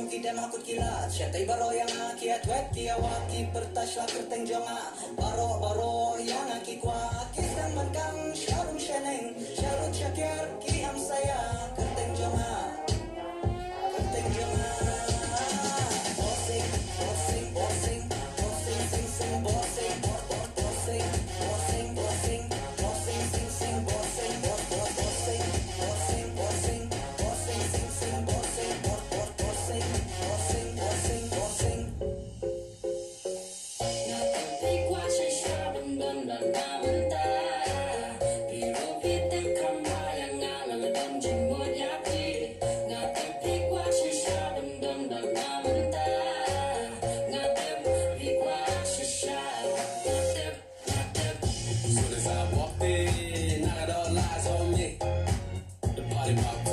kidam hakut kilat Syatay baro yang aki atwet kiawaki Pertas la kerteng jonga Baro yang aki kwa Kisang mankang syarum syeneng Syarut syakir kiam saya Kerteng jonga Kerteng jonga Bossing Bossing Bossing Bossing Sing sing bossing Bossing Bossing Bossing Bossing Sing sing bossing Bossing Bossing Bossing Bossing Sing sing bossing Bossing Bossing Bossing Bossing Soon as I walked in, now it all lies on me. The party rock